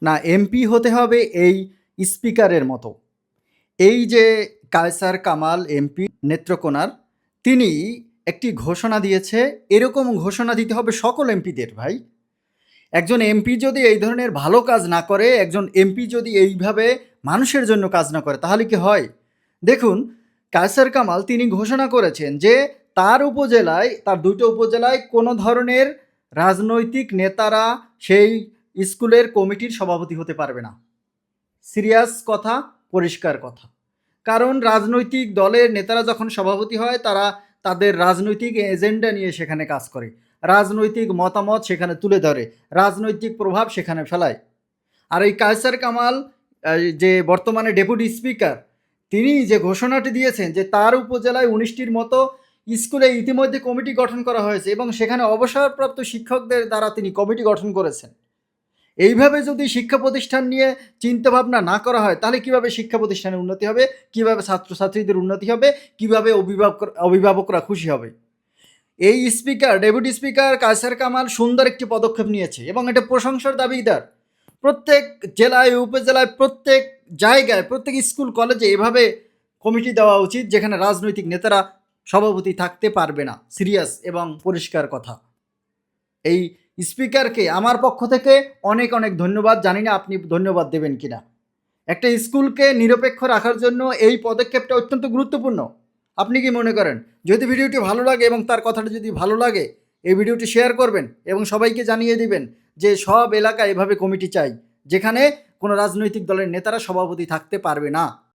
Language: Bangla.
না, এমপি হতে হবে এই স্পিকারের মতো। এই যে কায়সার কামাল এমপি নেত্রকোনার, তিনি একটি ঘোষণা দিয়েছে, এরকম ঘোষণা দিতে হবে সকল এমপিদের ভাই। একজন এমপি যদি এই ধরনের ভালো কাজ না করে, একজন এমপি যদি এইভাবে মানুষের জন্য কাজ না করে, তাহলে কি হয়? দেখুন, কায়সার কামাল তিনি ঘোষণা করেছেন যে তার উপজেলায়, তার দুটো উপজেলায় কোনো ধরনের রাজনৈতিক নেতারা সেই স্কুলের কমিটির সভাপতি হতে পারবে না। সিরিয়াস কথা, পরিষ্কার কথা। কারণ রাজনৈতিক দলের নেতারা যখন সভাপতি হয়, তারা তাদের রাজনৈতিক এজেন্ডা নিয়ে সেখানে কাজ করে, রাজনৈতিক মতামত সেখানে তুলে ধরে, রাজনৈতিক প্রভাব সেখানে ফেলায়। আর এই কায়সার কামাল, যে বর্তমানে ডেপুটি স্পিকার, তিনি যে ঘোষণাটি দিয়েছেন যে তার উপজেলায় 19টির মতো স্কুলে ইতিমধ্যে কমিটি গঠন করা হয়েছে এবং সেখানে অবসরপ্রাপ্ত শিক্ষকদের দ্বারা তিনি কমিটি গঠন করেছেন। এইভাবে যদি শিক্ষা প্রতিষ্ঠান নিয়ে চিন্তাভাবনা না করা হয়, তাহলে কিভাবে শিক্ষা প্রতিষ্ঠানের উন্নতি হবে, কিভাবে ছাত্রছাত্রীদের উন্নতি হবে, কিভাবে অভিভাবকরা খুশি হবে? এই speaker, deputy speaker Kaiser Kamal সুন্দর একটি পদক্ষেপ নিয়েছে এবং এটা প্রশংসার দাবিদার। প্রত্যেক জেলায়, উপজেলায়, প্রত্যেক জায়গায়, প্রত্যেক স্কুল কলেজে এভাবে কমিটি দেওয়া উচিত, যেখানে রাজনৈতিক নেতারা সভাপতি থাকতে পারবে না। সিরিয়াস এবং পরিষ্কার কথা। এই স্পিকারকে আমার পক্ষ থেকে অনেক অনেক ধন্যবাদ। জানি না আপনি ধন্যবাদ দেবেন কিনা। একটা স্কুলকে নিরপেক্ষ রাখার জন্য এই পদক্ষেপটা অত্যন্ত গুরুত্বপূর্ণ। আপনি কি মনে করেন? যদি ভিডিওটি ভালো লাগে এবং তার কথাটা যদি ভালো লাগে, এই ভিডিওটি শেয়ার করবেন এবং সবাইকে জানিয়ে দিবেন যে সব এলাকায় এভাবে কমিটি চাই, যেখানে কোনো রাজনৈতিক দলের নেতারা সভাপতি থাকতে পারবে না।